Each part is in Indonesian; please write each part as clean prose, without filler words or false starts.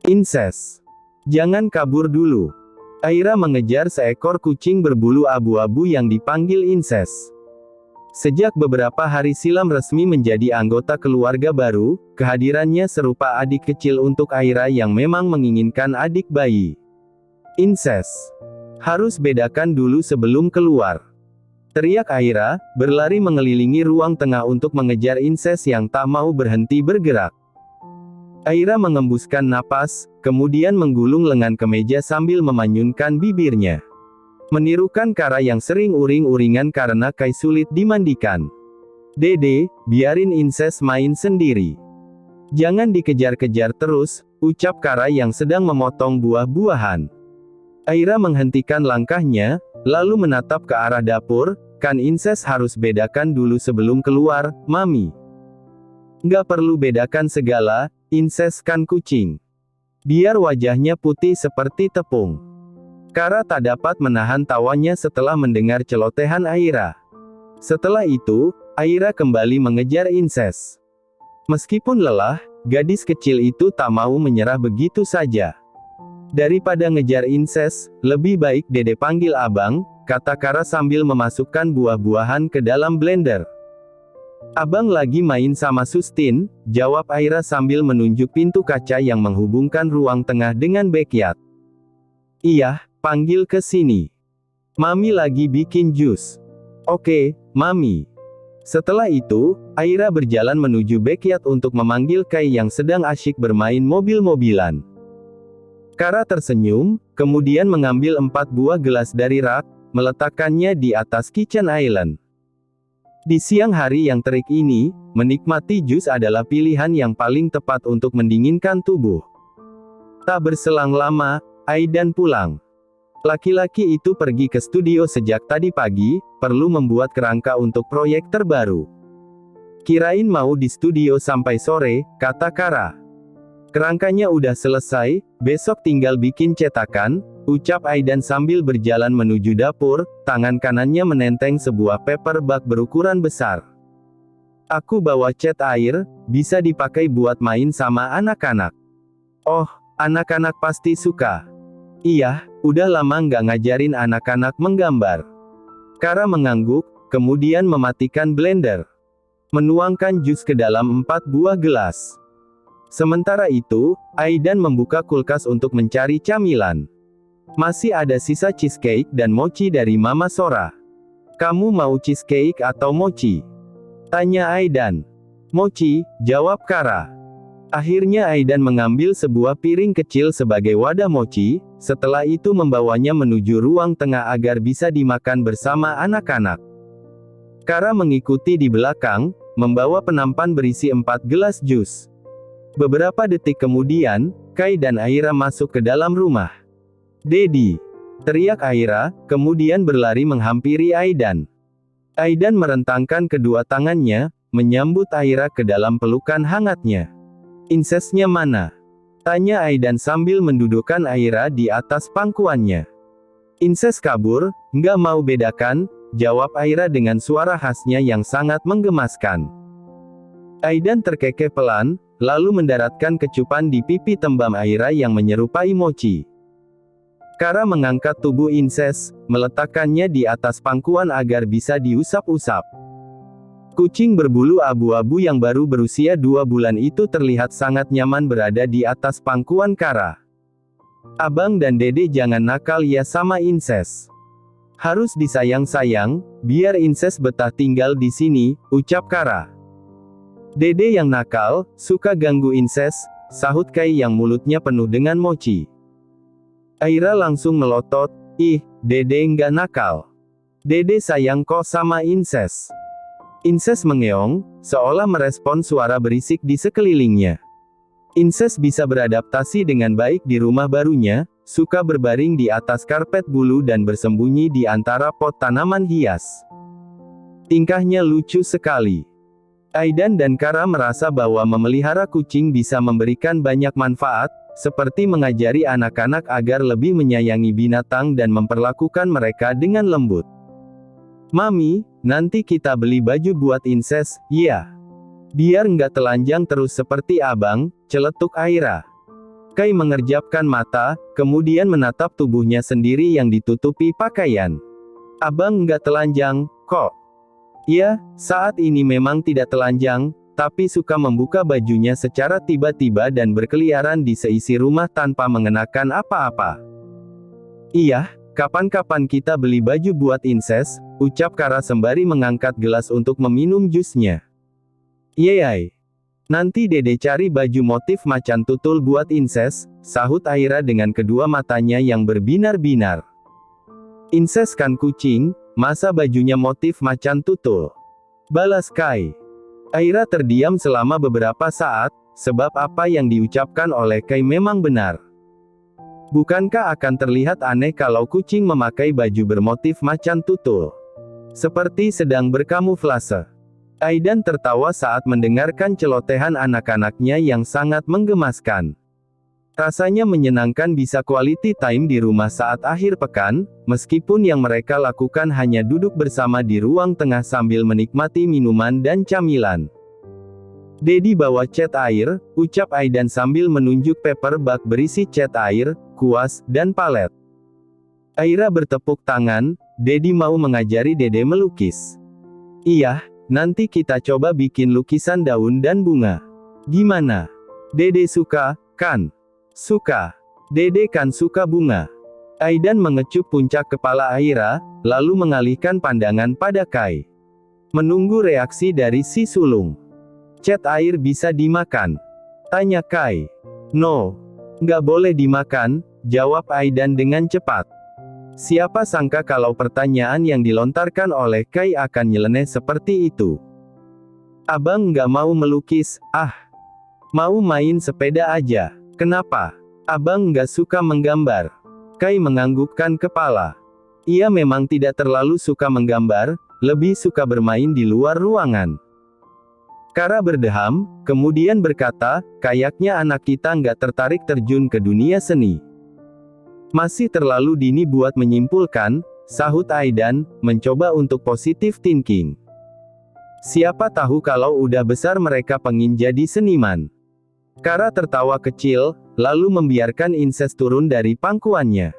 Inses. Jangan kabur dulu. Aira mengejar seekor kucing berbulu abu-abu yang dipanggil Inses. Sejak beberapa hari silam resmi menjadi anggota keluarga baru, kehadirannya serupa adik kecil untuk Aira yang memang menginginkan adik bayi. Inses. Harus bedakan dulu sebelum keluar. Teriak Aira, berlari mengelilingi ruang tengah untuk mengejar Inses yang tak mau berhenti bergerak. Aira mengembuskan napas, kemudian menggulung lengan ke meja sambil memanyunkan bibirnya. Menirukan Kara yang sering uring-uringan karena Kai sulit dimandikan. Dede, biarin Inses main sendiri. Jangan dikejar-kejar terus, ucap Kara yang sedang memotong buah-buahan. Aira menghentikan langkahnya, lalu menatap ke arah dapur, kan Inses harus bedakan dulu sebelum keluar, Mami. Nggak perlu bedakan segala, Inses kan kucing. Biar wajahnya putih seperti tepung. Kara tak dapat menahan tawanya setelah mendengar celotehan Aira. Setelah itu, Aira kembali mengejar Inses. Meskipun lelah, gadis kecil itu tak mau menyerah begitu saja. Daripada ngejar Inses, lebih baik Dede panggil abang, kata Kara sambil memasukkan buah-buahan ke dalam blender. Abang lagi main sama Sustin, jawab Aira sambil menunjuk pintu kaca yang menghubungkan ruang tengah dengan backyard. Iya, panggil ke sini. Mami lagi bikin jus. Oke, Mami. Setelah itu, Aira berjalan menuju backyard untuk memanggil Kai yang sedang asyik bermain mobil-mobilan. Kara tersenyum, kemudian mengambil 4 buah gelas dari rak, meletakkannya di atas kitchen island. Di siang hari yang terik ini, menikmati jus adalah pilihan yang paling tepat untuk mendinginkan tubuh. Tak berselang lama, Aidan pulang. Laki-laki itu pergi ke studio sejak tadi pagi, perlu membuat kerangka untuk proyek terbaru. Kirain mau di studio sampai sore, kata Kara. Kerangkanya udah selesai, besok tinggal bikin cetakan, ucap Aidan sambil berjalan menuju dapur, tangan kanannya menenteng sebuah paper bag berukuran besar. Aku bawa cat air, bisa dipakai buat main sama anak-anak. Oh, anak-anak pasti suka. Iya, udah lama nggak ngajarin anak-anak menggambar. Kara mengangguk, kemudian mematikan blender. Menuangkan jus ke dalam 4 buah gelas. Sementara itu, Aidan membuka kulkas untuk mencari camilan. Masih ada sisa cheesecake dan mochi dari Mama Sora. Kamu mau cheesecake atau mochi? Tanya Aidan. Mochi, jawab Kara. Akhirnya Aidan mengambil sebuah piring kecil sebagai wadah mochi, setelah itu membawanya menuju ruang tengah agar bisa dimakan bersama anak-anak. Kara mengikuti di belakang, membawa penampan berisi 4 gelas jus. Beberapa detik kemudian, Kai dan Aira masuk ke dalam rumah. Dedi, teriak Aira, kemudian berlari menghampiri Aidan. Aidan merentangkan kedua tangannya, menyambut Aira ke dalam pelukan hangatnya. Insesnya mana? Tanya Aidan sambil mendudukkan Aira di atas pangkuannya. Inses kabur, nggak mau bedakan, jawab Aira dengan suara khasnya yang sangat menggemaskan. Aidan terkekeh pelan, lalu mendaratkan kecupan di pipi tembam Aira yang menyerupai mochi. Kara mengangkat tubuh Inses, meletakkannya di atas pangkuan agar bisa diusap-usap. Kucing berbulu abu-abu yang baru berusia 2 bulan itu terlihat sangat nyaman berada di atas pangkuan Kara. Abang dan Dede jangan nakal ya sama Inses. Harus disayang-sayang, biar Inses betah tinggal di sini, ucap Kara. Dede yang nakal, suka ganggu Inses, sahut Kai yang mulutnya penuh dengan mochi. Aira langsung melotot, ih, Dede nggak nakal. Dede sayang kok sama Inses. Inses mengeong, seolah merespon suara berisik di sekelilingnya. Inses bisa beradaptasi dengan baik di rumah barunya, suka berbaring di atas karpet bulu dan bersembunyi di antara pot tanaman hias. Tingkahnya lucu sekali. Aidan dan Kara merasa bahwa memelihara kucing bisa memberikan banyak manfaat, seperti mengajari anak-anak agar lebih menyayangi binatang dan memperlakukan mereka dengan lembut. Mami, nanti kita beli baju buat Inses, ya? Biar nggak telanjang terus seperti abang, celetuk Aira. Kai mengerjapkan mata, kemudian menatap tubuhnya sendiri yang ditutupi pakaian. Abang nggak telanjang, kok? Ya, saat ini memang tidak telanjang, tapi suka membuka bajunya secara tiba-tiba dan berkeliaran di seisi rumah tanpa mengenakan apa-apa. Iya, kapan-kapan kita beli baju buat Inses, ucap Kara sembari mengangkat gelas untuk meminum jusnya. Yeay. Nanti Dede cari baju motif macan tutul buat Inses, sahut Aira dengan kedua matanya yang berbinar-binar. Inses kan kucing, masa bajunya motif macan tutul? Balas Kai. Aira terdiam selama beberapa saat, sebab apa yang diucapkan oleh Kai memang benar. Bukankah akan terlihat aneh kalau kucing memakai baju bermotif macan tutul? Seperti sedang berkamuflase. Aidan tertawa saat mendengarkan celotehan anak-anaknya yang sangat menggemaskan. Rasanya menyenangkan bisa quality time di rumah saat akhir pekan, meskipun yang mereka lakukan hanya duduk bersama di ruang tengah sambil menikmati minuman dan camilan. Dedi bawa cat air, ucap Aidan sambil menunjuk paper bag berisi cat air, kuas, dan palet. Aira bertepuk tangan, Dedi mau mengajari Dede melukis. Iya. Nanti kita coba bikin lukisan daun dan bunga. Gimana? Dede suka, kan? Suka. Dede kan suka bunga. Aidan mengecup puncak kepala Aira, lalu mengalihkan pandangan pada Kai. Menunggu reaksi dari si sulung. Cat air bisa dimakan? Tanya Kai. No. Nggak boleh dimakan, jawab Aidan dengan cepat. Siapa sangka kalau pertanyaan yang dilontarkan oleh Kai akan nyeleneh seperti itu. Abang nggak mau melukis, mau main sepeda aja. Kenapa? Abang nggak suka menggambar. Kai menganggukkan kepala. Ia memang tidak terlalu suka menggambar, lebih suka bermain di luar ruangan. Kara berdeham, kemudian berkata, kayaknya anak kita nggak tertarik terjun ke dunia seni. Masih terlalu dini buat menyimpulkan, sahut Aidan, mencoba untuk positive thinking. Siapa tahu kalau udah besar mereka pengen jadi seniman. Kara tertawa kecil, lalu membiarkan Inses turun dari pangkuannya.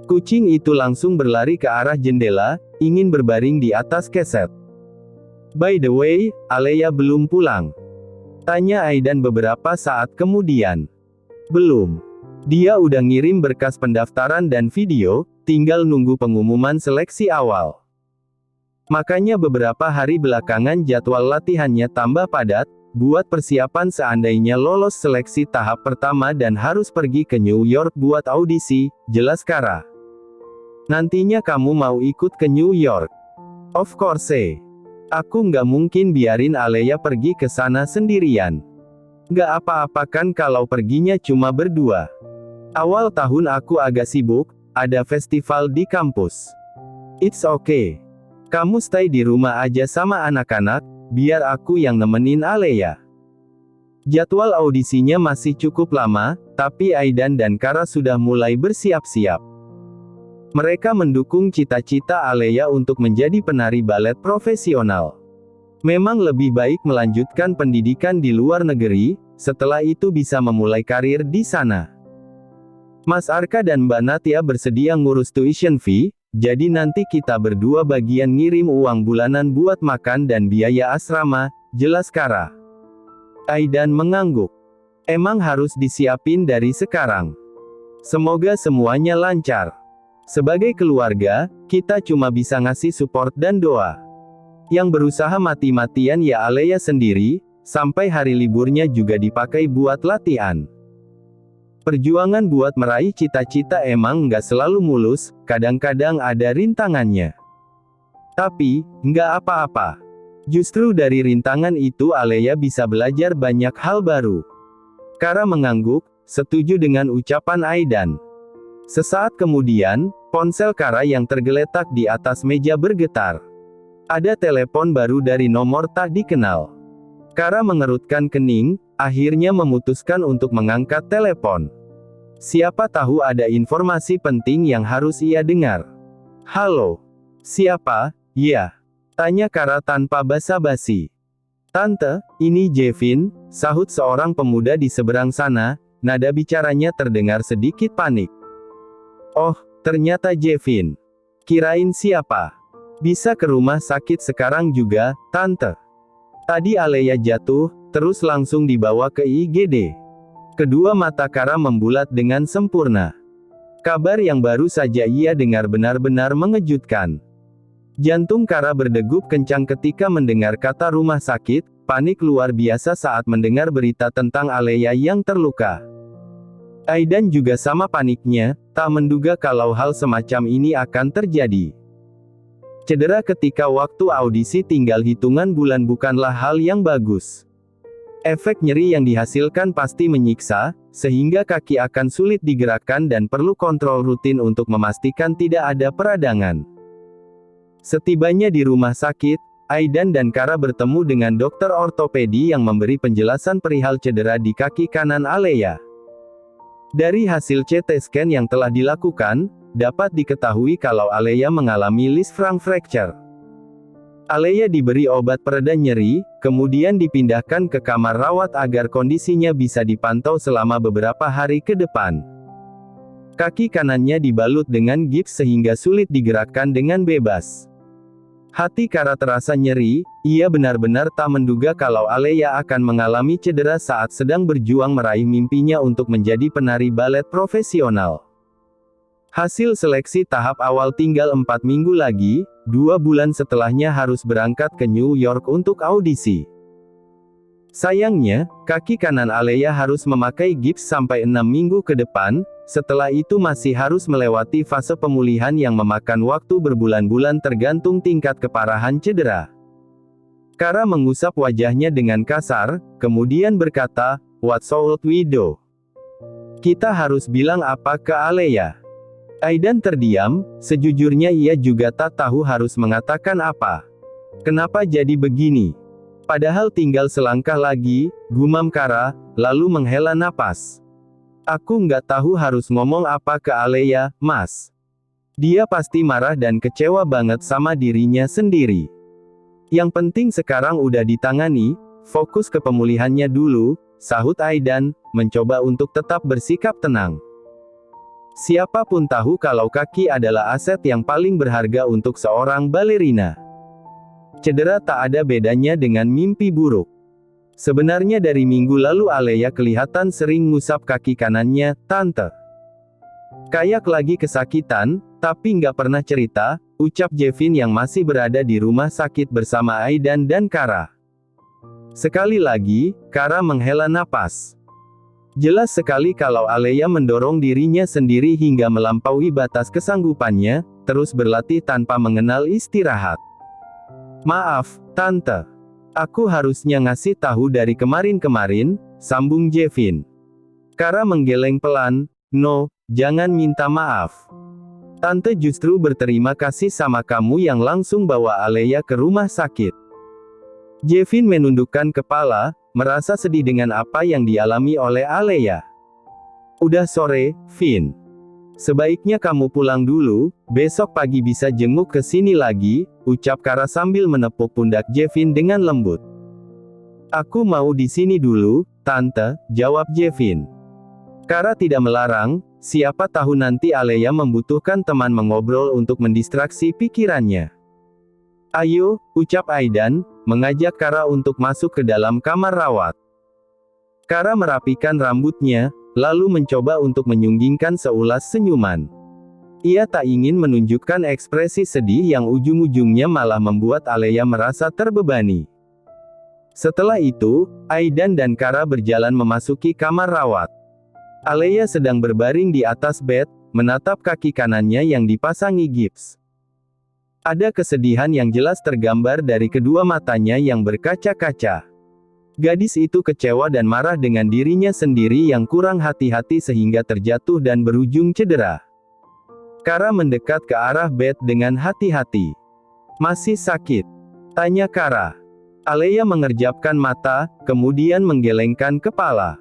Kucing itu langsung berlari ke arah jendela, ingin berbaring di atas keset. By the way, Alea belum pulang? Tanya Aidan beberapa saat kemudian. Belum. Dia udah ngirim berkas pendaftaran dan video, tinggal nunggu pengumuman seleksi awal. Makanya beberapa hari belakangan jadwal latihannya tambah padat, buat persiapan seandainya lolos seleksi tahap pertama dan harus pergi ke New York buat audisi, jelas Kara. Nantinya kamu mau ikut ke New York? Of course. Aku nggak mungkin biarin Alea pergi ke sana sendirian. Nggak apa-apa kan kalau perginya cuma berdua. Awal tahun aku agak sibuk, ada festival di kampus. It's okay. Kamu stay di rumah aja sama anak-anak, biar aku yang nemenin Alea. Jadwal audisinya masih cukup lama, tapi Aidan dan Kara sudah mulai bersiap-siap. Mereka mendukung cita-cita Alea untuk menjadi penari balet profesional. Memang lebih baik melanjutkan pendidikan di luar negeri, setelah itu bisa memulai karir di sana. Mas Arka dan Mbak Natia bersedia ngurus tuition fee, jadi nanti kita berdua bagian ngirim uang bulanan buat makan dan biaya asrama, jelas Kara. Aidan mengangguk. Emang harus disiapin dari sekarang. Semoga semuanya lancar. Sebagai keluarga, kita cuma bisa ngasih support dan doa. Yang berusaha mati-matian ya Alea sendiri, sampai hari liburnya juga dipakai buat latihan. Perjuangan buat meraih cita-cita emang nggak selalu mulus, kadang-kadang ada rintangannya. Tapi, nggak apa-apa. Justru dari rintangan itu Alea bisa belajar banyak hal baru. Kara mengangguk, setuju dengan ucapan Aidan. Sesaat kemudian, ponsel Kara yang tergeletak di atas meja bergetar. Ada telepon baru dari nomor tak dikenal. Kara mengerutkan kening, akhirnya memutuskan untuk mengangkat telepon. Siapa tahu ada informasi penting yang harus ia dengar. Halo. Siapa? Ya. Tanya Kara tanpa basa-basi. Tante, ini Jevin, sahut seorang pemuda di seberang sana, nada bicaranya terdengar sedikit panik. Oh, ternyata Jevin. Kirain siapa? Bisa ke rumah sakit sekarang juga, Tante. Tadi Alea jatuh, terus langsung dibawa ke IGD. Kedua mata Kara membulat dengan sempurna. Kabar yang baru saja ia dengar benar-benar mengejutkan. Jantung Kara berdegup kencang ketika mendengar kata rumah sakit, panik luar biasa saat mendengar berita tentang Alea yang terluka. Aidan juga sama paniknya, tak menduga kalau hal semacam ini akan terjadi. Cedera ketika waktu audisi tinggal hitungan bulan bukanlah hal yang bagus. Efek nyeri yang dihasilkan pasti menyiksa, sehingga kaki akan sulit digerakkan dan perlu kontrol rutin untuk memastikan tidak ada peradangan. Setibanya di rumah sakit, Aidan dan Kara bertemu dengan dokter ortopedi yang memberi penjelasan perihal cedera di kaki kanan Alea. Dari hasil CT scan yang telah dilakukan, dapat diketahui kalau Alea mengalami Lisfranc fracture. Alea diberi obat pereda nyeri, kemudian dipindahkan ke kamar rawat agar kondisinya bisa dipantau selama beberapa hari ke depan. Kaki kanannya dibalut dengan gips sehingga sulit digerakkan dengan bebas. Hati Kara terasa nyeri, ia benar-benar tak menduga kalau Alea akan mengalami cedera saat sedang berjuang meraih mimpinya untuk menjadi penari balet profesional. Hasil seleksi tahap awal tinggal 4 minggu lagi, 2 bulan setelahnya harus berangkat ke New York untuk audisi. Sayangnya, kaki kanan Alea harus memakai gips sampai 6 minggu ke depan, setelah itu masih harus melewati fase pemulihan yang memakan waktu berbulan-bulan tergantung tingkat keparahan cedera. Kara mengusap wajahnya dengan kasar, kemudian berkata, "What should we do? Kita harus bilang apa ke Alea?" Aidan terdiam, sejujurnya ia juga tak tahu harus mengatakan apa. Kenapa jadi begini? Padahal tinggal selangkah lagi, gumam Kara, lalu menghela napas. Aku nggak tahu harus ngomong apa ke Alea, Mas. Dia pasti marah dan kecewa banget sama dirinya sendiri. Yang penting sekarang udah ditangani, fokus ke pemulihannya dulu, sahut Aidan, mencoba untuk tetap bersikap tenang. Siapapun tahu kalau kaki adalah aset yang paling berharga untuk seorang balerina. Cedera tak ada bedanya dengan mimpi buruk. Sebenarnya dari minggu lalu Alea kelihatan sering ngusap kaki kanannya, Tante. Kayak lagi kesakitan, tapi nggak pernah cerita, ucap Jevin yang masih berada di rumah sakit bersama Aidan dan Kara. Sekali lagi, Kara menghela napas. Jelas sekali kalau Alea mendorong dirinya sendiri hingga melampaui batas kesanggupannya, terus berlatih tanpa mengenal istirahat. Maaf, Tante. Aku harusnya ngasih tahu dari kemarin-kemarin, sambung Jevin. Kara menggeleng pelan, "No, jangan minta maaf. Tante justru berterima kasih sama kamu yang langsung bawa Alea ke rumah sakit." Jevin menundukkan kepala, merasa sedih dengan apa yang dialami oleh Alea. Udah sore, Vin. Sebaiknya kamu pulang dulu, besok pagi bisa jenguk ke sini lagi, ucap Kara sambil menepuk pundak Jevin dengan lembut. Aku mau di sini dulu, Tante, jawab Jevin. Kara tidak melarang, siapa tahu nanti Alea membutuhkan teman mengobrol untuk mendistraksi pikirannya. Ayo, ucap Aidan, mengajak Kara untuk masuk ke dalam kamar rawat. Kara merapikan rambutnya, lalu mencoba untuk menyunggingkan seulas senyuman. Ia tak ingin menunjukkan ekspresi sedih yang ujung-ujungnya malah membuat Alea merasa terbebani. Setelah itu, Aidan dan Kara berjalan memasuki kamar rawat. Alea sedang berbaring di atas bed, menatap kaki kanannya yang dipasangi gips. Ada kesedihan yang jelas tergambar dari kedua matanya yang berkaca-kaca. Gadis itu kecewa dan marah dengan dirinya sendiri yang kurang hati-hati sehingga terjatuh dan berujung cedera. Kara mendekat ke arah bed dengan hati-hati. Masih sakit? Tanya Kara. Alea mengerjapkan mata, kemudian menggelengkan kepala.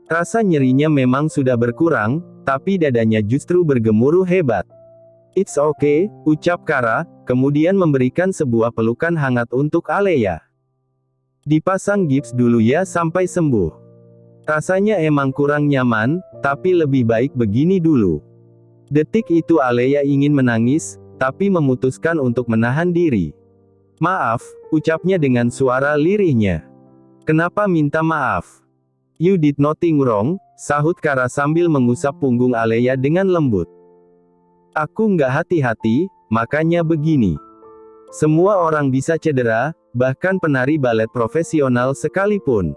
Rasa nyerinya memang sudah berkurang, tapi dadanya justru bergemuruh hebat. It's okay, ucap Kara, kemudian memberikan sebuah pelukan hangat untuk Alea. Dipasang gips dulu ya sampai sembuh. Rasanya emang kurang nyaman, tapi lebih baik begini dulu. Detik itu Alea ingin menangis, tapi memutuskan untuk menahan diri. Maaf, ucapnya dengan suara lirihnya. Kenapa minta maaf? You did nothing wrong, sahut Kara sambil mengusap punggung Alea dengan lembut. Aku nggak hati-hati, makanya begini. Semua orang bisa cedera, bahkan penari balet profesional sekalipun.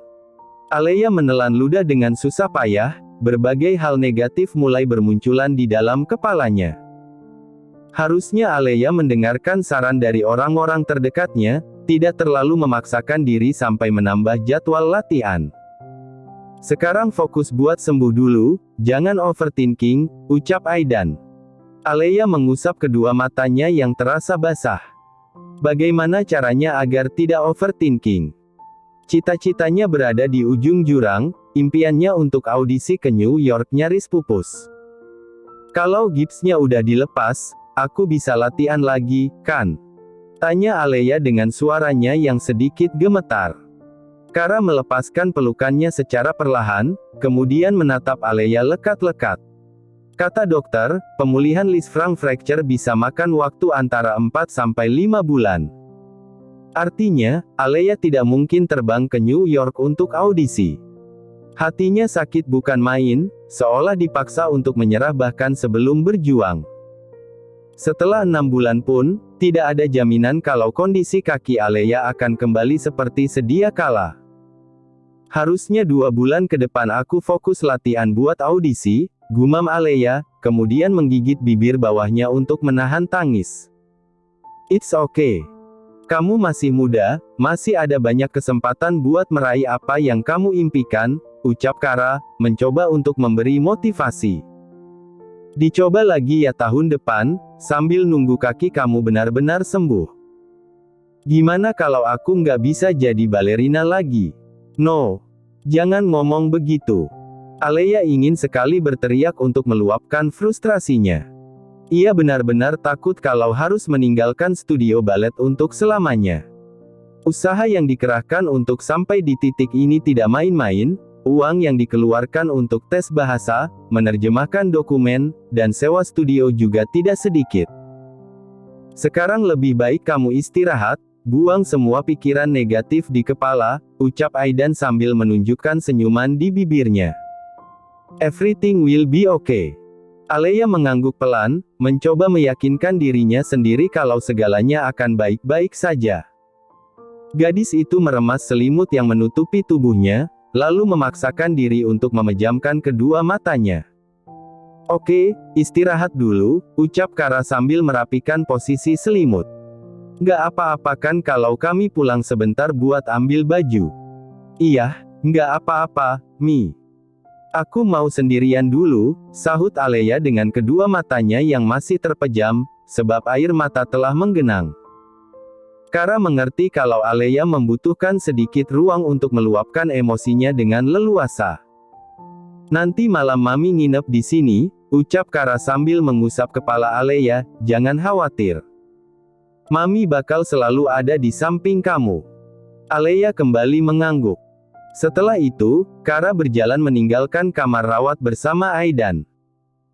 Alea menelan ludah dengan susah payah, berbagai hal negatif mulai bermunculan di dalam kepalanya. Harusnya Alea mendengarkan saran dari orang-orang terdekatnya, tidak terlalu memaksakan diri sampai menambah jadwal latihan. Sekarang fokus buat sembuh dulu, jangan overthinking, ucap Aidan. Alea mengusap kedua matanya yang terasa basah. Bagaimana caranya agar tidak overthinking? Cita-citanya berada di ujung jurang, impiannya untuk audisi ke New York nyaris pupus. Kalau gipsnya udah dilepas, aku bisa latihan lagi, kan? Tanya Alea dengan suaranya yang sedikit gemetar. Kara melepaskan pelukannya secara perlahan, kemudian menatap Alea lekat-lekat. Kata dokter, pemulihan Lisfranc fracture bisa makan waktu antara 4-5 bulan. Artinya, Alea tidak mungkin terbang ke New York untuk audisi. Hatinya sakit bukan main, seolah dipaksa untuk menyerah bahkan sebelum berjuang. Setelah 6 bulan pun, tidak ada jaminan kalau kondisi kaki Alea akan kembali seperti sedia kala. Harusnya 2 bulan ke depan aku fokus latihan buat audisi, gumam Alea, kemudian menggigit bibir bawahnya untuk menahan tangis. It's okay. Kamu masih muda, masih ada banyak kesempatan buat meraih apa yang kamu impikan, ucap Kara, mencoba untuk memberi motivasi. Dicoba lagi ya tahun depan, sambil nunggu kaki kamu benar-benar sembuh. Gimana kalau aku nggak bisa jadi balerina lagi? No. Jangan ngomong begitu. Alea ingin sekali berteriak untuk meluapkan frustrasinya. Ia benar-benar takut kalau harus meninggalkan studio balet untuk selamanya. Usaha yang dikerahkan untuk sampai di titik ini tidak main-main, uang yang dikeluarkan untuk tes bahasa, menerjemahkan dokumen, dan sewa studio juga tidak sedikit. Sekarang lebih baik kamu istirahat, buang semua pikiran negatif di kepala, ucap Aidan sambil menunjukkan senyuman di bibirnya. Everything will be okay. Alea mengangguk pelan, mencoba meyakinkan dirinya sendiri kalau segalanya akan baik-baik saja. Gadis itu meremas selimut yang menutupi tubuhnya, lalu memaksakan diri untuk memejamkan kedua matanya. Oke, istirahat dulu, ucap Kara sambil merapikan posisi selimut. Nggak apa-apa kan kalau kami pulang sebentar buat ambil baju? Iya, nggak apa-apa, Mi. Aku mau sendirian dulu, sahut Alea dengan kedua matanya yang masih terpejam, sebab air mata telah menggenang. Kara mengerti kalau Alea membutuhkan sedikit ruang untuk meluapkan emosinya dengan leluasa. Nanti malam Mami nginep di sini, ucap Kara sambil mengusap kepala Alea, jangan khawatir. Mami bakal selalu ada di samping kamu. Alea kembali mengangguk. Setelah itu, Kara berjalan meninggalkan kamar rawat bersama Aidan.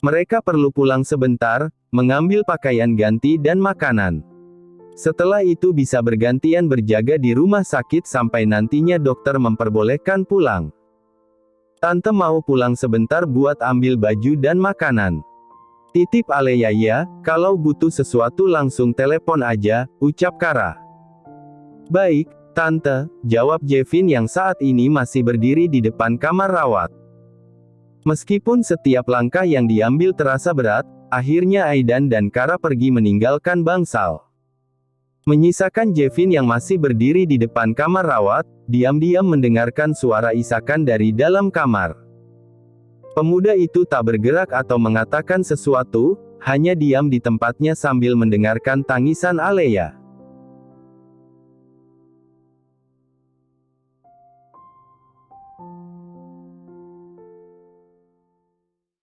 Mereka perlu pulang sebentar, mengambil pakaian ganti dan makanan. Setelah itu bisa bergantian berjaga di rumah sakit sampai nantinya dokter memperbolehkan pulang. Tante mau pulang sebentar buat ambil baju dan makanan. Titip Alea ya, kalau butuh sesuatu langsung telepon aja, ucap Kara. Baik, Tante, jawab Jevin yang saat ini masih berdiri di depan kamar rawat. Meskipun setiap langkah yang diambil terasa berat, akhirnya Aidan dan Kara pergi meninggalkan bangsal. Menyisakan Jevin yang masih berdiri di depan kamar rawat, diam-diam mendengarkan suara isakan dari dalam kamar. Pemuda itu tak bergerak atau mengatakan sesuatu, hanya diam di tempatnya sambil mendengarkan tangisan Alea.